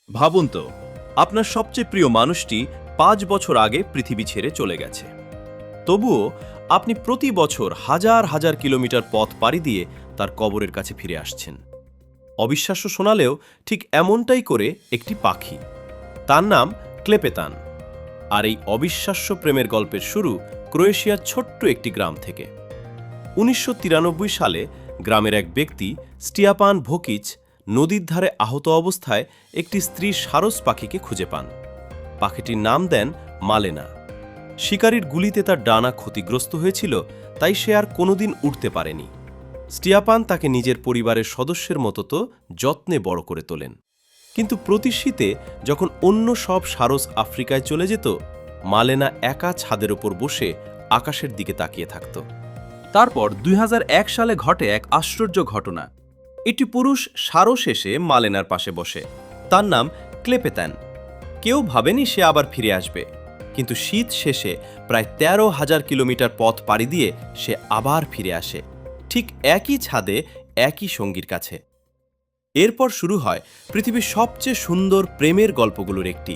ভাবুন তো, আপনার সবচেয়ে প্রিয় মানুষটি 5 বছর আগে পৃথিবী ছেড়ে চলে গেছে। তবুও আপনি প্রতি বছর হাজার হাজার কিলোমিটার পথ পাড়ি দিয়ে তার কবরের কাছে ফিরে আসছেন। অবিশ্বাস্য শোনালেও ঠিক এমনটাই করে একটি পাখি। তার নাম ক্লেপেতান। আর এই অবিশ্বাস্য প্রেমের গল্পের শুরু ক্রোয়েশিয়ার ছোট্ট একটি গ্রাম থেকে। 1993 সালে গ্রামের এক ব্যক্তি স্টিয়াপান ভোকিচ নদীর ধারে আহত অবস্থায় একটি স্ত্রী সারস পাখিকে খুঁজে পান। পাখিটির নাম দেন মালেনা। শিকারীর গুলিতে তার ডানা ক্ষতিগ্রস্ত হয়েছিল, তাই সে আর কোনোদিন উঠতে পারেনি। স্টিয়াপান তাকে নিজের পরিবারের সদস্যের মতো তো যত্নে বড় করে তোলেন। কিন্তু প্রতি শীতে যখন অন্য সব সারস আফ্রিকায় চলে যেত, মালেনা একা ছাদের ওপর বসে আকাশের দিকে তাকিয়ে থাকত। তারপর 2001 সালে ঘটে এক আশ্চর্য ঘটনা। একটি পুরুষ সারস এসে মালেনার পাশে বসে। তার নাম ক্লেপেতান। কেউ ভাবেনি সে আবার ফিরে আসবে, কিন্তু শীত শেষে প্রায় 13,000 কিলোমিটার পথ পাড়ি দিয়ে সে আবার ফিরে আসে, ঠিক একই ছাদে একই সঙ্গীর কাছে। এরপর শুরু হয় পৃথিবীর সবচেয়ে সুন্দর প্রেমের গল্পগুলোর একটি।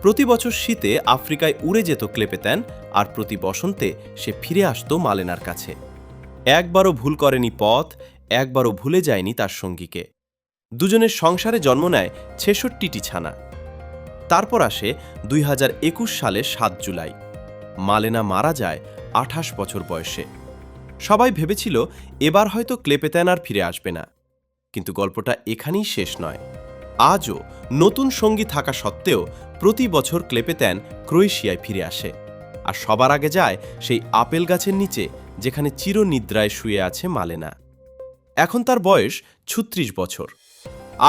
প্রতি বছর শীতে আফ্রিকায় উড়ে যেত ক্লেপেতান, আর প্রতি বসন্তে সে ফিরে আসত মালেনার কাছে। একবারও ভুল করেনি পথ, একবারও ভুলে যায়নি তার সঙ্গীকে। দুজনের সংসারে জন্ম নেয় 66টি ছানা। তারপর আসে 2021 সালের 7 জুলাই। মালেনা মারা যায় 28 বছর বয়সে। সবাই ভেবেছিল এবার হয়তো ক্লেপেতান আর ফিরে আসবে না, কিন্তু গল্পটা এখানেই শেষ নয়। আজও নতুন সঙ্গী থাকা সত্ত্বেও প্রতি বছর ক্লেপেতান ক্রোয়েশিয়ায় ফিরে আসে, আর সবার আগে যায় সেই আপেল গাছের নিচে যেখানে চিরনিদ্রায় শুয়ে আছে মালেনা। এখন তার বয়স 36 বছর।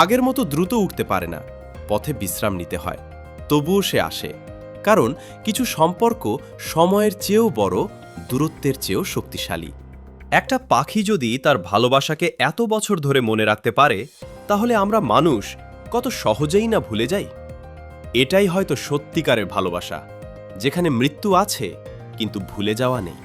আগের মতো দ্রুত উঠতে পারে না, পথে বিশ্রাম নিতে হয়। তবুও সে আসে, কারণ কিছু সম্পর্ক সময়ের চেয়েও বড়, দূরত্বের চেয়েও শক্তিশালী। একটা পাখি যদি তার ভালোবাসাকে এত বছর ধরে মনে রাখতে পারে, তাহলে আমরা মানুষ কত সহজেই না ভুলে যাই। এটাই হয়তো সত্যিকারের ভালোবাসা, যেখানে মৃত্যু আছে কিন্তু ভুলে যাওয়া নেই।